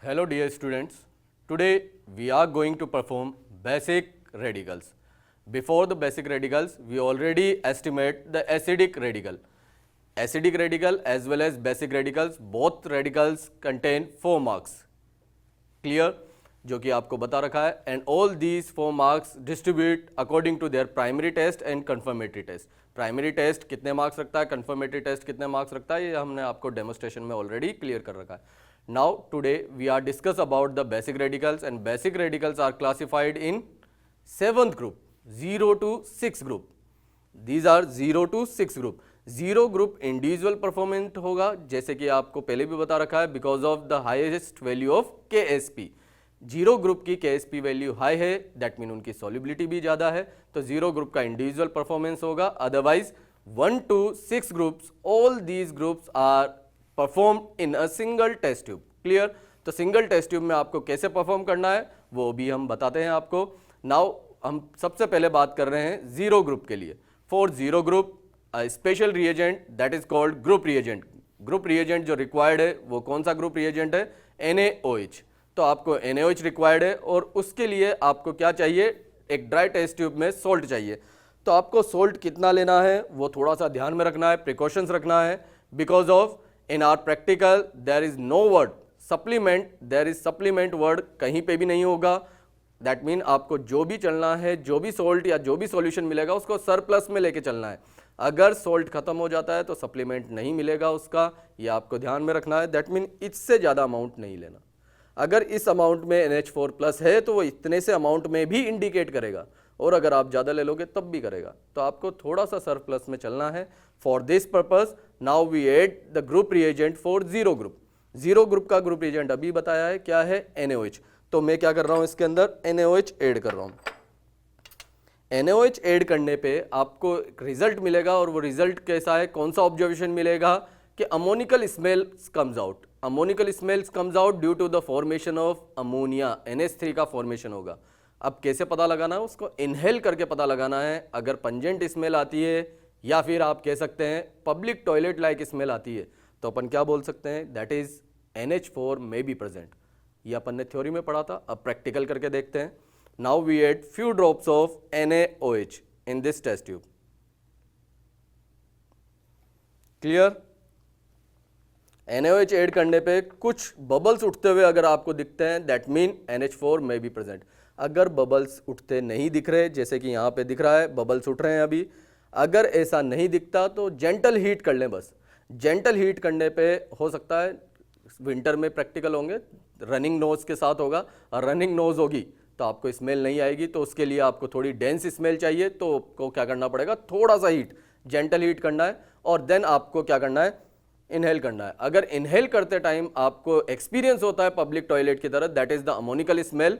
Hello dear students, today we are going to perform basic radicals. Before the basic radicals, we already estimate the acidic radical. Acidic radical as well as basic radicals, both radicals contain 4 marks. Clear? जो कि आपको बता रखा है and all these 4 marks distribute according to their primary test and confirmatory test. Primary test कितने marks रखता है, confirmatory test कितने मार्क्स रखता है, ये हमने आपको डेमोस्ट्रेशन में ऑलरेडी क्लियर कर रखा है. Now today we are discuss about the basic radicals and basic radicals are classified in 7th group, 0 to 6 group. These are 0 to 6 group. 0 group individual performant होगा, जैसे कि आपको पहले भी बता रखा है, because of the highest value of KSP. 0 group की KSP वैल्यू हाई है, दैट मीन उनकी सॉल्युबिलिटी भी ज़्यादा है, तो 0 ग्रुप का इंडिविजुअल परफॉर्मेंस होगा. Otherwise 1 to 6 groups, all these groups are performed in a single test tube. Clear? तो सिंगल टेस्ट ट्यूब में आपको कैसे परफॉर्म करना है वो भी हम बताते हैं आपको. नाउ हम सबसे पहले बात कर रहे हैं 0 ग्रुप के लिए. For 0 group special reagent that is called group reagent. Group reagent जो रिक्वायर्ड है वो कौन सा ग्रुप रिएजेंट है? NaOH. तो आपको NaOH रिक्वायर्ड है और उसके लिए आपको क्या चाहिए? एक ड्राई टेस्ट ट्यूब में सोल्ट चाहिए. तो आपको सोल्ट कितना लेना है वो थोड़ा सा ध्यान में रखना है, प्रिकॉशंस रखना है, because of in our practical there is no word supplement. There is supplement word कहीं पे भी नहीं होगा. दैट मीन आपको जो भी चलना है, जो भी सोल्ट या जो भी सॉल्यूशन मिलेगा उसको सरप्लस में लेके चलना है. अगर सोल्ट खत्म हो जाता है तो सप्लीमेंट नहीं मिलेगा उसका, ये आपको ध्यान में रखना है. दैट मीन इससे ज़्यादा अमाउंट नहीं लेना. अगर इस अमाउंट में NH4 प्लस है तो वो इतने से अमाउंट में भी इंडिकेट करेगा, और अगर आप ज़्यादा ले लोगे तब भी करेगा. तो आपको थोड़ा सा सरप्लस में चलना है. For this purpose now we add the group reagent for 0 group. 0 group का ग्रुप रिएजेंट अभी बताया है क्या है? NaOH. तो मैं क्या कर रहा हूँ इसके अंदर? NaOH ऐड कर रहा हूँ. NaOH ऐड करने पे आपको रिजल्ट मिलेगा, और वो रिजल्ट कैसा है, कौन सा ऑब्जर्वेशन मिलेगा कि ammoniacal smell comes out. Ammoniacal smells comes out due to the formation of ammonia. NH3 का फॉर्मेशन होगा. अब कैसे पता लगाना है? उसको इनहेल करके पता लगाना है. अगर पंजेंट स्मेल आती है या फिर आप कह सकते हैं पब्लिक टॉयलेट लाइक स्मेल आती है, तो अपन क्या बोल सकते हैं? That is NH4 may be present. ये अपन ने थ्योरी में पढ़ा था, अब प्रैक्टिकल करके देखते हैं. Now we add few drops of NaOH in this test tube. Clear? NaOH add करने पे कुछ बबल्स उठते हुए अगर आपको दिखते हैं, that mean NH4 may be present. अगर बबल्स उठते नहीं दिख रहे, जैसे कि यहाँ पे दिख रहा है बबल्स उठ रहे हैं अभी, अगर ऐसा नहीं दिखता तो जेंटल हीट कर लें बस. जेंटल हीट करने पे हो सकता है विंटर में प्रैक्टिकल होंगे, रनिंग नोज के साथ होगा, और रनिंग नोज होगी तो आपको स्मेल नहीं आएगी. तो उसके लिए आपको थोड़ी डेंस स्मेल चाहिए, तो आपको क्या करना पड़ेगा? थोड़ा सा हीट, जेंटल हीट करना है, और देन आपको क्या करना है? इनहेल करना है. अगर इनहेल करते टाइम आपको एक्सपीरियंस होता है पब्लिक टॉयलेट की तरह, that is the ammoniacal smell,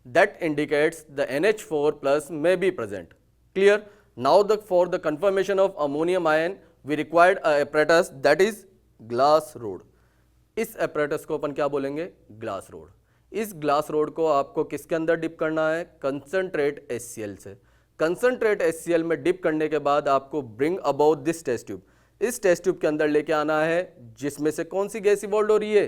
that indicates the NH4 plus may be present. Clear? Now the for the confirmation of ammonium ion we required a apparatus that is glass rod. इस apparatus को अपन क्या बोलेंगे? Glass rod. इस glass rod को आपको किसके अंदर डिप करना है? कंसंट्रेट HCl से. कंसंट्रेट HCl में डिप करने के बाद आपको bring about this test tube. इस टेस्ट ट्यूब के अंदर लेके आना है, जिसमें से कौन सी गैस इवॉल्व हो रही है?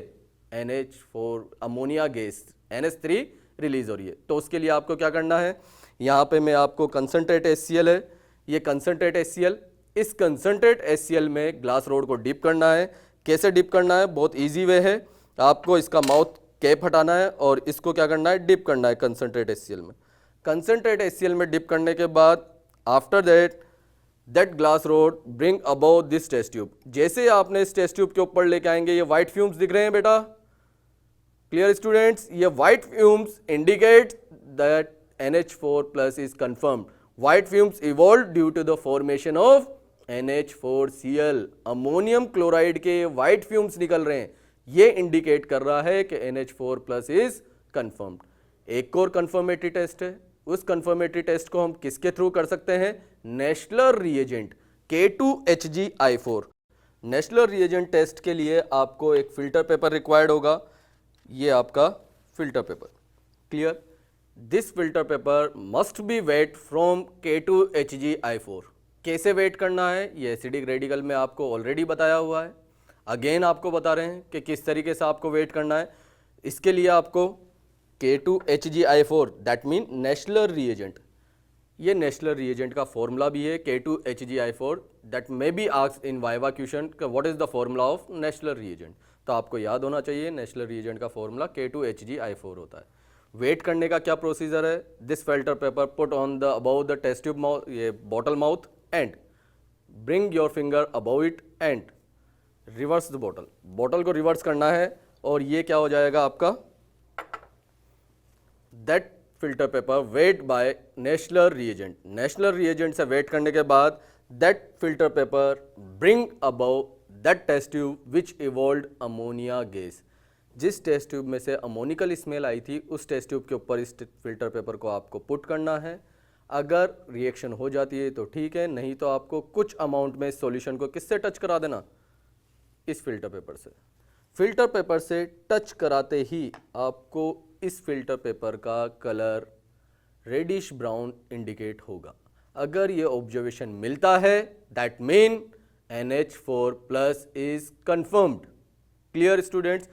NH4 ammonia gas, NH3 release हो रही है. तो उसके लिए आपको क्या करना है? यहाँ पे मैं आपको कंसंट्रेट HCl है, ये कंसंट्रेट HCl, इस कंसंट्रेट HCl में ग्लास रोड को डिप करना है. कैसे डिप करना है? बहुत ईजी वे है. आपको इसका माउथ कैप हटाना है और इसको क्या करना है? डिप करना है कंसंट्रेट HCl में. कंसंट्रेट HCl में डिप करने के बाद after that glass rod bring about this test tube. जैसे आपने इस टेस्ट ट्यूब के ऊपर लेके आएंगे, ये व्हाइट फ्यूम्स दिख रहे हैं बेटा? Clear students? ये white fumes indicate that NH4 plus is confirmed. White fumes evolve due to the formation of NH4Cl. Ammonium chloride के व्हाइट फ्यूम्स निकल रहे हैं, ये इंडिकेट कर रहा है कि NH4 प्लस इज कंफर्म्ड. एक और कंफर्मेटरी टेस्ट है. उस कंफर्मेटरी टेस्ट को हम किसके थ्रू कर सकते हैं? National reagent K2HgI4. National reagent test के लिए आपको एक फिल्टर पेपर रिक्वायर्ड होगा. ये आपका filter paper. Clear? This filter paper must be wet from K2HgI4. कैसे वेट करना है ये एसिडिक रेडिकल में आपको ऑलरेडी बताया हुआ है. अगेन आपको बता रहे हैं कि किस तरीके से आपको वेट करना है. इसके लिए आपको K2HgI4 that mean national reagent, ये नेशनल रिएजेंट का फॉर्मूला भी है K2HgI4 that may be asked in viva question what is the formula of national reagent. तो आपको याद होना चाहिए नेशनल रिएजेंट का फॉर्मूला K2HgI4 होता है। वेट करने का क्या प्रोसीजर है, this filter paper put on the above the test tube mouth, ये bottle mouth and bring your finger above it and reverse the bottle, bottle को रिवर्स करना है और ये क्या हो जाएगा आपका that filter paper wet by Nessler reagent, Nessler reagent से वेट करने के बाद that filter paper bring above that test tube which evolve ammonia gas, जिस टेस्ट ट्यूब में से अमोनिकल स्मेल आई थी उस टेस्ट ट्यूब के ऊपर इस फिल्टर पेपर को आपको पुट करना है। अगर रिएक्शन हो जाती है तो ठीक है, नहीं तो आपको कुछ अमाउंट में इस सॉल्यूशन को किससे टच करा देना, इस फिल्टर पेपर से। फिल्टर पेपर से टच कराते ही आपको इस फिल्टर पेपर का कलर रेडिश ब्राउन इंडिकेट होगा। अगर ये ऑब्जर्वेशन मिलता है that mean NH4 plus is confirmed. Clear students,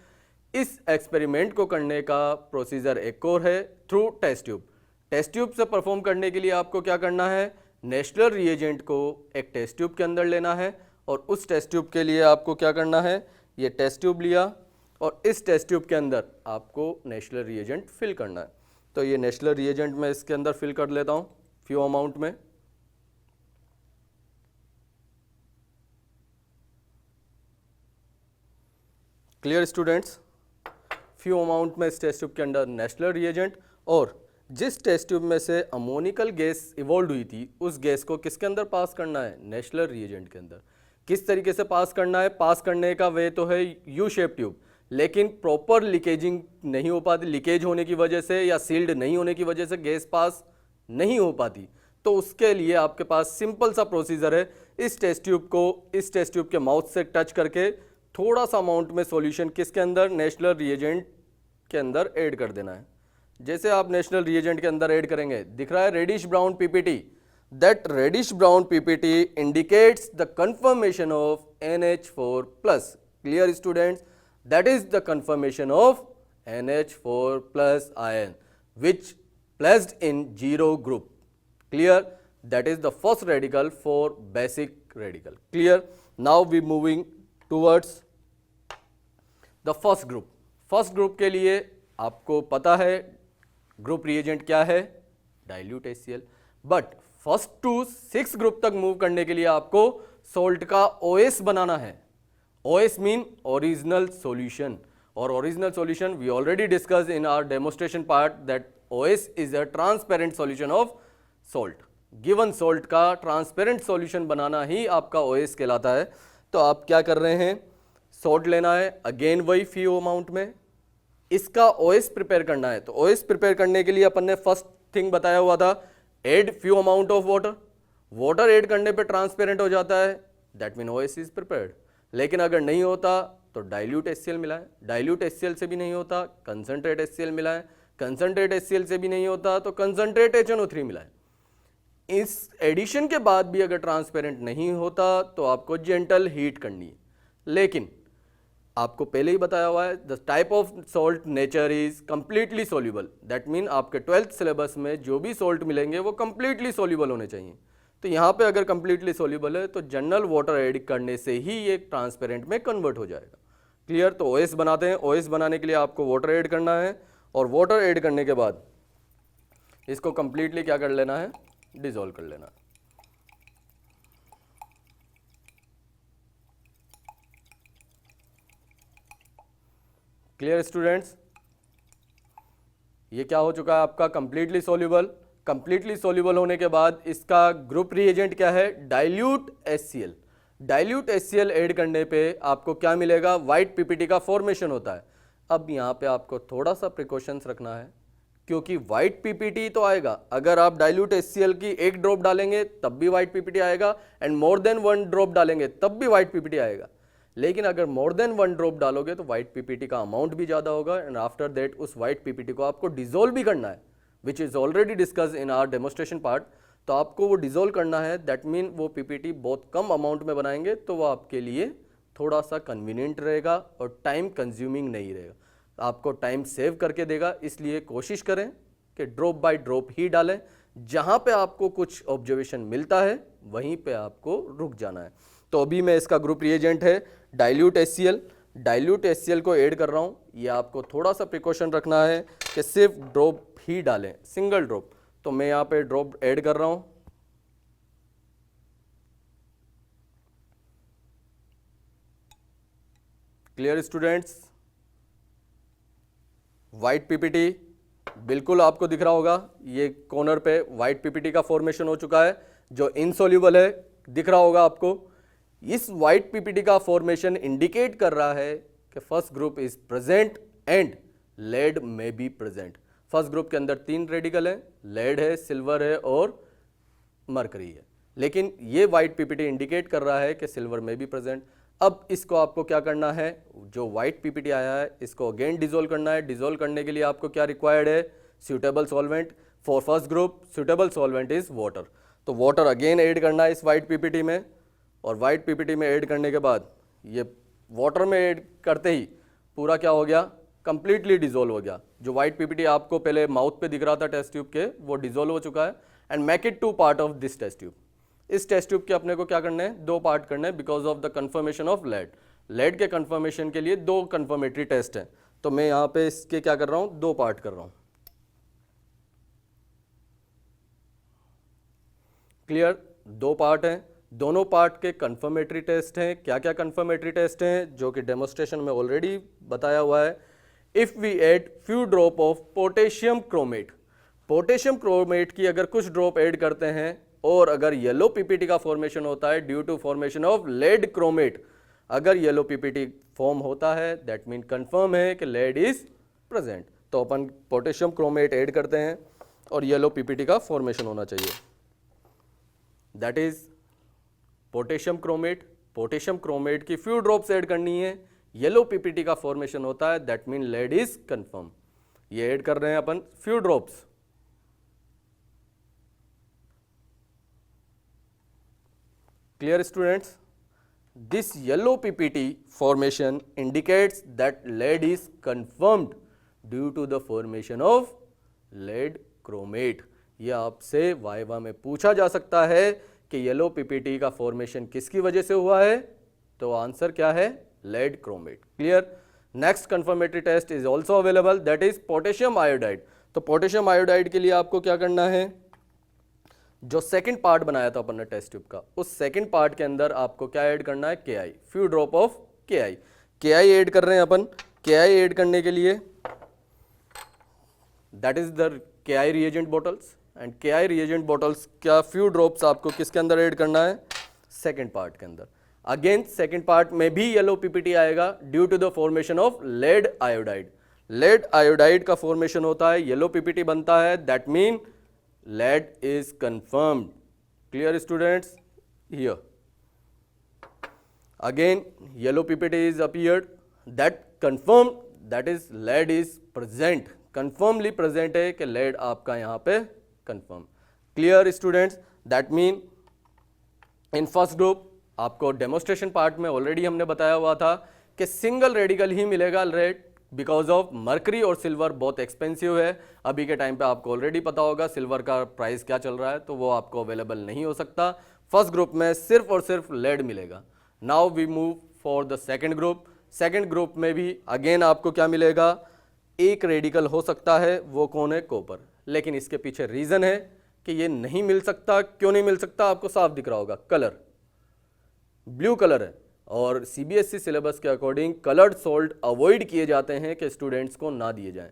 इस एक्सपेरिमेंट को करने का प्रोसीजर एक और है through test tube. Test tube से परफॉर्म करने के लिए आपको क्या करना है, नेशनल रिएजेंट को एक टेस्ट ट्यूब के अंदर लेना है और उस टेस्ट ट्यूब के लिए आपको क्या करना है, ये टेस्ट ट्यूब लिया और इस टेस्ट ट्यूब के अंदर आपको नेशनल रिएजेंट फिल करना है। तो ये नेशनल रिएजेंट मैं इसके अंदर फिल कर लेता हूँ फ्यू अमाउंट में। क्लियर स्टूडेंट्स, फ्यू अमाउंट में इस टेस्ट ट्यूब के अंदर नेशनल रिएजेंट और जिस टेस्ट ट्यूब में से अमोनिकल गैस इवॉल्व हुई थी उस गैस को किसके अंदर पास करना है, नेशनल रिएजेंट के अंदर। किस तरीके से पास करना है, पास करने का वे तो है यू शेप ट्यूब, लेकिन प्रॉपर लीकेजिंग नहीं हो पाती, लीकेज होने की वजह से या सील्ड नहीं होने की वजह से गैस पास नहीं हो पाती। तो उसके लिए आपके पास सिंपल सा प्रोसीजर है, इस टेस्ट ट्यूब को इस टेस्ट ट्यूब के माउथ से टच करके थोड़ा सा अमाउंट में सॉल्यूशन किसके अंदर, नेशनल रिएजेंट के अंदर ऐड कर देना है। जैसे आप नेशनल रिएजेंट के अंदर ऐड करेंगे, दिख रहा है reddish brown PPT, that reddish brown PPT indicates the confirmation of NH4 plus. Clear students, that is the confirmation of NH4 plus ion which placed in zero group. Clear, that is the first radical for basic radical. Clear, now we moving towards the first group. First group के लिए आपको पता है group reagent क्या है, dilute HCl, but first to 6 group तक move करने के लिए आपको सोल्ट का OS बनाना है। OS मीन ओरिजिनल सॉल्यूशन, और original solution we already discuss in our demonstration part that OS is a transparent solution of salt. Given salt का ट्रांसपेरेंट सॉल्यूशन बनाना ही आपका OS कहलाता है। तो आप क्या कर रहे हैं, सॉल्ट लेना है, अगेन वही फ्यू अमाउंट में इसका OS प्रिपेयर करना है। तो OS प्रिपेयर करने के लिए अपन ने फर्स्ट थिंग बताया हुआ था, add few amount of water, water add करने पे ट्रांसपेरेंट हो जाता है, that mean OS is prepared. लेकिन अगर नहीं होता तो डाइल्यूट HCl मिलाएं, डाइल्यूट HCl से भी नहीं होता कंसंट्रेट HCl मिलाएं, कंसंट्रेट HCl से भी नहीं होता तो कंसंट्रेट HNO3 मिलाएं। इस एडिशन के बाद भी अगर ट्रांसपेरेंट नहीं होता तो आपको जेंटल हीट करनी है। लेकिन आपको पहले ही बताया हुआ है the type of salt nature is completely soluble, that mean आपके 12th सिलेबस में जो भी सॉल्ट मिलेंगे वो कंप्लीटली सोल्यूबल होने चाहिए। तो यहाँ पे अगर कंप्लीटली सोल्यूबल है तो जनरल वाटर ऐड करने से ही ये ट्रांसपेरेंट में कन्वर्ट हो जाएगा। क्लियर, तो OS बनाते हैं। OS बनाने के लिए आपको वाटर ऐड करना है और वाटर ऐड करने के बाद इसको कंप्लीटली क्या कर लेना है, डिसॉल्व कर लेना है। क्लियर स्टूडेंट्स, ये क्या हो चुका है आपका कंप्लीटली सोल्यूबल। कंप्लीटली सोल्यूबल होने के बाद इसका ग्रुप रिएजेंट क्या है, dilute HCl। Dilute HCl add करने पे आपको क्या मिलेगा, वाइट PPT का फॉर्मेशन होता है। अब यहाँ पे आपको थोड़ा सा प्रिकॉशंस रखना है क्योंकि वाइट PPT तो आएगा, अगर आप डाइल्यूट HCl की 1 ड्रॉप डालेंगे तब भी वाइट PPT आएगा एंड मोर देन 1 ड्रॉप डालेंगे तब भी वाइट PPT आएगा। लेकिन अगर मोर देन 1 ड्रॉप डालोगे तो व्हाइट PPT का अमाउंट भी ज़्यादा होगा एंड आफ्टर दैट उस व्हाइट PPT को आपको डिजोल्व भी करना है, which is already discuss in our demonstration part. तो आपको वो डिजोल्व करना है, दैट मीन वो PPT बहुत कम अमाउंट में बनाएंगे तो वो आपके लिए थोड़ा सा कन्वीनियंट रहेगा और टाइम कंज्यूमिंग नहीं रहेगा। आपको टाइम सेव करके देगा, इसलिए कोशिश करें कि ड्रॉप बाय ड्रॉप ही डालें। जहां पे आपको कुछ ऑब्जर्वेशन मिलता है वहीं पे आपको रुक जाना है। तो अभी मैं इसका ग्रुप रिएजेंट है डाइल्यूट HCl, डाइल्यूट HCl को ऐड कर रहा हूं। ये आपको थोड़ा सा प्रिकॉशन रखना है कि सिर्फ ड्रॉप ही डालें, सिंगल ड्रॉप। तो मैं यहां पे ड्रॉप ऐड कर रहा हूं। Clear students? व्हाइट पीपीटी बिल्कुल आपको दिख रहा होगा, ये कॉर्नर पे व्हाइट पीपीटी का फॉर्मेशन हो चुका है जो इनसोल्यूबल है, दिख रहा होगा आपको। इस व्हाइट पीपीटी का फॉर्मेशन इंडिकेट कर रहा है कि first group is present and lead में बी प्रेजेंट। फर्स्ट ग्रुप के अंदर 3 रेडिकल हैं, लेड है, सिल्वर है और मरकरी है, लेकिन ये व्हाइट पीपीटी इंडिकेट कर रहा है कि सिल्वर में भी प्रेजेंट। अब इसको आपको क्या करना है, जो व्हाइट पीपीटी आया है इसको अगेन डिसॉल्व करना है। डिसॉल्व करने के लिए आपको क्या रिक्वायर्ड है, suitable solvent. For first group suitable solvent is water. तो वाटर अगेन ऐड करना है इस व्हाइट पीपीटी में, और व्हाइट पीपीटी में ऐड करने के बाद ये वाटर में ऐड करते ही पूरा क्या हो गया, कंप्लीटली डिसॉल्व हो गया। जो व्हाइट पीपीटी आपको पहले माउथ पे दिख रहा था टेस्ट ट्यूब के, वो डिसॉल्व हो चुका है। And make it 2 part of this test tube. इस टेस्ट ट्यूब के अपने को क्या करना है, 2 पार्ट करना है because of the confirmation of lead. Lead के कंफर्मेशन के लिए 2 कंफर्मेटरी टेस्ट हैं, तो मैं यहां पे इसके क्या कर रहा हूं, 2 पार्ट कर रहा हूं। क्लियर? 2 पार्ट हैं, दोनों पार्ट के कंफर्मेटरी टेस्ट हैं। क्या क्या कंफर्मेटरी टेस्ट हैं, जो कि डेमोस्ट्रेशन में ऑलरेडी बताया हुआ है। If we add few drop of potassium chromate, potassium chromate की अगर कुछ ड्रॉप ऐड करते हैं और अगर येलो पीपीटी का फॉर्मेशन होता है due to formation of lead chromate, अगर येलो पीपीटी फॉर्म होता है दैट मीन कंफर्म है कि लेड इज प्रेजेंट। तो अपन पोटेशियम क्रोमेट ऐड करते हैं और येलो पीपीटी का फॉर्मेशन होना चाहिए, that is potassium chromate. Potassium chromate की फ्यू ड्रॉप्स ऐड करनी है, येलो पीपीटी का फॉर्मेशन होता है that mean lead is confirm. ये ऐड कर रहे हैं अपन few drops. Clear students? This yellow PPT formation indicates that lead is confirmed due to the formation of lead chromate. यह आपसे वाइवा में पूछा जा सकता है कि येलो पीपीटी का फॉर्मेशन किसकी वजह से हुआ है, तो आंसर क्या है, lead chromate. Clear? Next confirmatory test is also available, that is potassium iodide. तो पोटेशियम आयोडाइड के लिए आपको क्या करना है, जो सेकंड पार्ट बनाया था अपन ने टेस्ट ट्यूब का, उस सेकंड पार्ट के अंदर आपको क्या ऐड करना है, KI, few drop of KI add कर रहे हैं अपन। KI ऐड करने के लिए that is the KI reagent bottles, and KI reagent bottles क्या फ्यू ड्रॉप्स आपको किसके अंदर ऐड करना है, सेकंड पार्ट के अंदर। अगेन सेकंड पार्ट में भी येलो पीपीटी आएगा due to the formation of lead iodide. Lead iodide का फॉर्मेशन होता है, येलो पीपीटी बनता है, that mean lead is confirmed. Clear students? Here again yellow ppt is appeared, that confirmed, that is lead is present, confirmly present है कि lead आपका यहाँ पे confirm. Clear students? That mean in first group आपको demonstration part में already हमने बताया हुआ था कि सिंगल रेडिकल ही मिलेगा lead, बिकॉज ऑफ मरकरी और सिल्वर बहुत एक्सपेंसिव है। अभी के टाइम पे आपको ऑलरेडी पता होगा सिल्वर का प्राइस क्या चल रहा है, तो वो आपको अवेलेबल नहीं हो सकता। फर्स्ट ग्रुप में सिर्फ और सिर्फ लेड मिलेगा। Now we move for the second group. Second group में भी अगेन आपको क्या मिलेगा, एक रेडिकल हो सकता है, वो कौन है, कॉपर। लेकिन इसके पीछे रीजन है कि ये नहीं मिल सकता। क्यों नहीं मिल सकता, आपको साफ दिख रहा होगा, कलर ब्लू कलर है, और CBSE सिलेबस के अकॉर्डिंग कलर्ड सॉल्ट अवॉइड किए जाते हैं कि स्टूडेंट्स को ना दिए जाएं,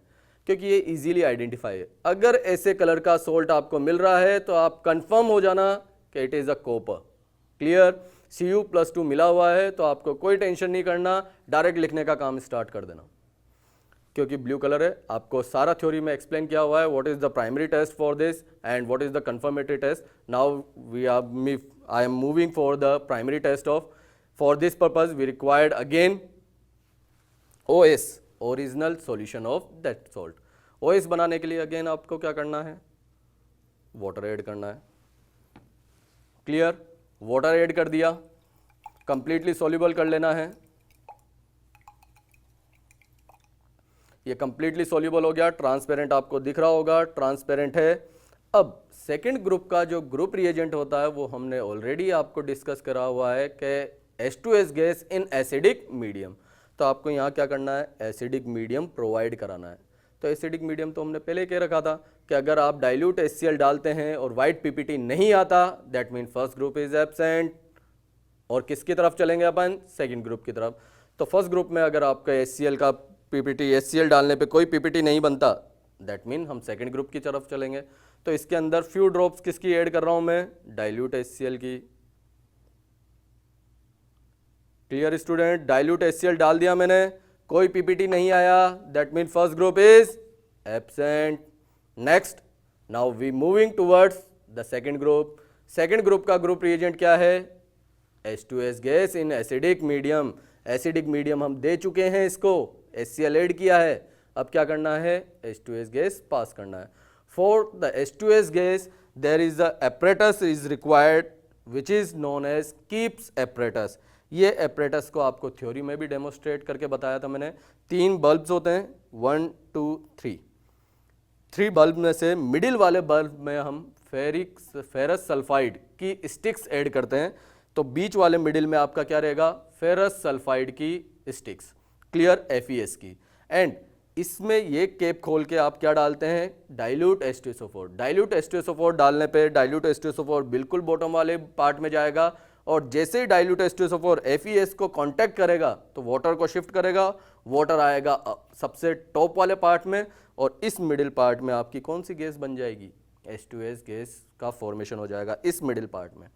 क्योंकि ये इजीली आइडेंटिफाई है। अगर ऐसे कलर का सॉल्ट आपको मिल रहा है तो आप कंफर्म हो जाना कि it is a copper. Clear? Cu+2 मिला हुआ है तो आपको कोई टेंशन नहीं करना, डायरेक्ट लिखने का काम स्टार्ट कर देना, क्योंकि ब्लू कलर है। आपको सारा थ्योरी में एक्सप्लेन किया हुआ है, what is the primary test for this and what is the confirmatory test. Now I am moving for the primary test of. For this purpose we required again OS, original solution of that salt. OS बनाने के लिए again आपको क्या करना है, water add करना है। Clear? Water add कर दिया, कंप्लीटली सॉल्युबल कर लेना है। ये कंप्लीटली सॉल्युबल हो गया, ट्रांसपेरेंट आपको दिख रहा होगा, ट्रांसपेरेंट है। अब सेकंड ग्रुप का जो ग्रुप रिएजेंट होता है वो हमने ऑलरेडी आपको डिस्कस करा हुआ है कि H2S gas in acidic medium. तो आपको यहाँ क्या करना है, एसिडिक मीडियम प्रोवाइड कराना है। तो एसिडिक मीडियम तो हमने पहले कह रखा था कि अगर आप डाइल्यूट HCl डालते हैं और वाइट पीपीटी नहीं आता, that mean first group is absent. और किसकी तरफ चलेंगे अपन, सेकंड ग्रुप की तरफ। तो फर्स्ट ग्रुप में अगर आपका HCl का पीपीटी, HCl डालने पे कोई पीपीटी नहीं बनता, दैट मीन हम सेकंड ग्रुप की तरफ चलेंगे। तो इसके अंदर फ्यू ड्रॉप्स किसकी ऐड कर रहा हूं मैं, डाइल्यूट HCl की। क्लियर स्टूडेंट, डाइल्यूट HCl डाल दिया मैंने, कोई पीपीटी नहीं आया, that mean first group is absent. Next, now we moving towards the second group. Second group का ग्रुप रिएजेंट क्या है, H2S gas in acidic medium. Acidic medium हम दे चुके हैं इसको, HCl ऐड किया है, अब क्या करना है, H2S गैस पास करना है। For the H2S gas there is the apparatus is required which is known as Kipp's apparatus। ये apparatus को आपको थ्योरी में भी डेमोस्ट्रेट करके बताया था मैंने। 3 बल्ब्स होते हैं, 1 2 3। 3 बल्ब में से मिडिल वाले बल्ब में हम फेरस सल्फाइड की स्टिक्स ऐड करते हैं। तो बीच वाले मिडिल में आपका क्या रहेगा, फेरस सल्फाइड की स्टिक्स, क्लियर, FeS की। एंड इसमें ये केप खोल के आप क्या डालते हैं, डाइल्यूट H2SO4। डाइल्यूट H2SO4 डालने पे डाइल्यूट H2SO4 बिल्कुल बॉटम वाले पार्ट में जाएगा, और जैसे ही डाइल्यूट H2SO4 FeS को कांटेक्ट करेगा तो वाटर को शिफ्ट करेगा, वाटर आएगा सबसे टॉप वाले पार्ट में, और इस मिडिल पार्ट में आपकी कौन सी गैस बन जाएगी, H2S गैस का फॉर्मेशन हो जाएगा इस मिडिल पार्ट में।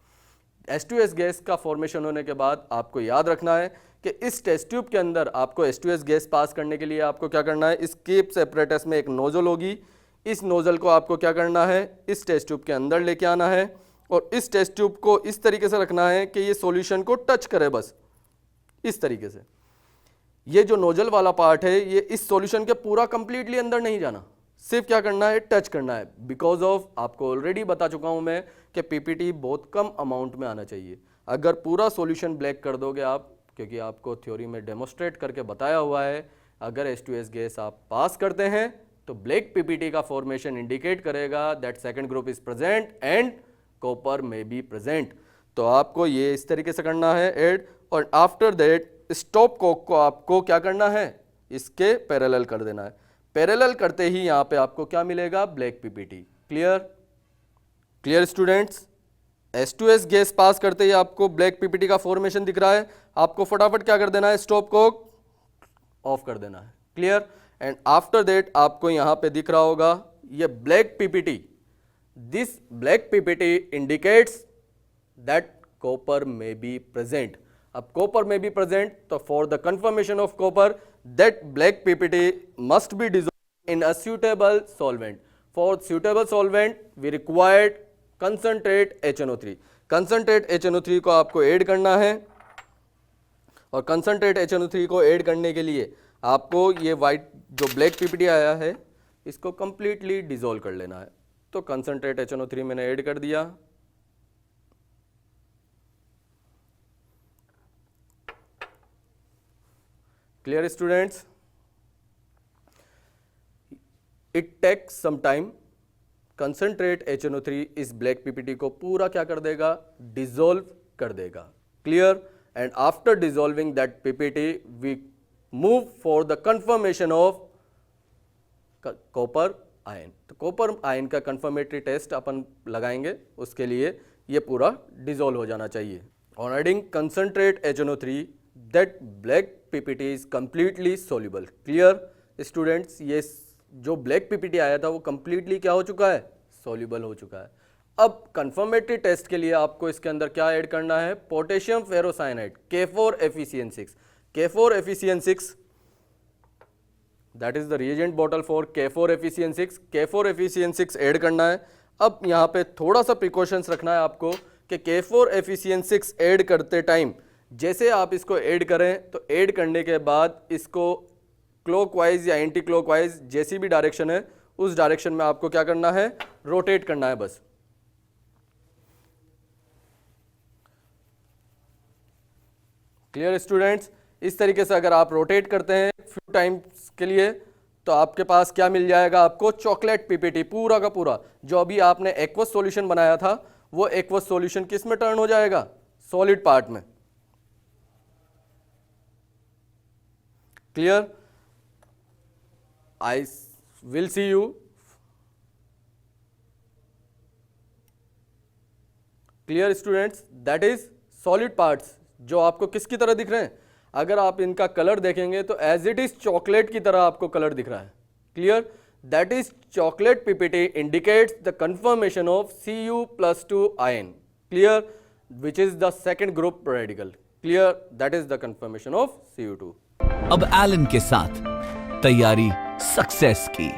H2S गैस का फॉर्मेशन होने के बाद आपको याद रखना है कि इस टेस्ट ट्यूब के अंदर आपको H2S गैस पास करने के लिए आपको क्या करना है, इस कीप्स apparatus में एक नोजल होगी, इस नोजल को आपको क्या करना है, इस टेस्ट ट्यूब के अंदर लेके आना है, और इस टेस्ट ट्यूब को इस तरीके से रखना है कि ये सॉल्यूशन को टच करे, बस इस तरीके से। ये जो नोजल वाला पार्ट है ये इस सॉल्यूशन के पूरा कंप्लीटली अंदर नहीं जाना, सिर्फ क्या करना है, टच करना है। बिकॉज ऑफ आपको ऑलरेडी बता चुका हूं मैं कि पीपीटी बहुत कम अमाउंट में आना चाहिए। अगर पूरा सॉल्यूशन ब्लैक कर दोगे आप, क्योंकि आपको थ्योरी में डेमोस्ट्रेट करके बताया हुआ है, अगर H2S गैस आप पास करते हैं तो ब्लैक पीपीटी का फॉर्मेशन इंडिकेट करेगा that second group is present and copper में बी प्रेजेंट। तो आपको ये इस तरीके से करना है ऐड, और आफ्टर दैट स्टॉप कोक को आपको क्या करना है, इसके पैरेलल कर देना है। पैरेलल करते ही यहाँ पे आपको क्या मिलेगा, black PPT. Clear, clear students, H2S gas pass करते ही आपको ब्लैक पीपीटी का फॉर्मेशन दिख रहा है, आपको फटाफट क्या कर देना है, स्टॉप कोक ऑफ कर देना है। क्लियर, एंड आफ्टर दैट आपको यहाँ पे दिख रहा होगा ये black PPT, this black PPT indicates that copper में बी प्रेजेंट। अब कॉपर में बी प्रेजेंट, तो for the confirmation of copper that black PPT must be dissolved in a suitable solvent. For suitable solvent we required concentrate HNO3. concentrate HNO3 को आपको add करना है, और concentrate HNO3 को add करने के लिए आपको ये वाइट जो ब्लैक पीपीटी आया है इसको कंप्लीटली डिसॉल्व कर लेना है। तो concentrate HNO3 मैंने ऐड कर दिया। Clear students, it takes some time. Concentrate HNO3 इस ब्लैक पीपीटी को पूरा क्या कर देगा, डिसॉल्व कर देगा। Clear, and after dissolving that PPT we move for the confirmation of copper ion. तो कॉपर आयन का कंफर्मेटरी टेस्ट अपन लगाएंगे, उसके लिए ये पूरा डिसॉल्व हो जाना चाहिए। On adding concentrate HNO3 that black PPT is completely soluble. Clear students, ये जो ब्लैक पीपीटी आया था वो कंप्लीटली क्या हो चुका है, सोल्यूबल हो चुका है। अब कंफर्मेटरी टेस्ट के लिए आपको इसके अंदर क्या ऐड करना है, potassium ferrocyanide K4FeCN6। K4FeCN6 that is the reagent bottle for K4FeCN6। K4FeCN6 add करना है। अब यहाँ पे थोड़ा सा प्रिकॉशंस रखना है आपको कि K4FeCN6 ऐड करते टाइम जैसे आप इसको ऐड करें तो ऐड करने के बाद इसको क्लॉकवाइज या एंटी क्लॉकवाइज जैसी भी डायरेक्शन है उस डायरेक्शन में आपको क्या करना है, रोटेट करना है बस। क्लियर स्टूडेंट्स, इस तरीके से अगर आप रोटेट करते हैं फ्यू टाइम्स के लिए तो आपके पास क्या मिल जाएगा, आपको चॉकलेट पीपीटी पूरा का पूरा जो अभी आपने एक्वस सॉल्यूशन बनाया था वो एक्वस सॉल्यूशन किस में टर्न हो जाएगा, सॉलिड पार्ट में। Clear? I will see you clear students. That is solid parts जो आपको किसकी तरह दिख रहे हैं, अगर आप इनका कलर देखेंगे तो एज इट इज चॉकलेट की तरह आपको कलर दिख रहा है। Clear? That is chocolate PPT indicates the confirmation of Cu+2 ion। Clear? Which is the second group radical. Clear? That is the confirmation of Cu2। अब Elon के साथ तैयारी सक्सेस की।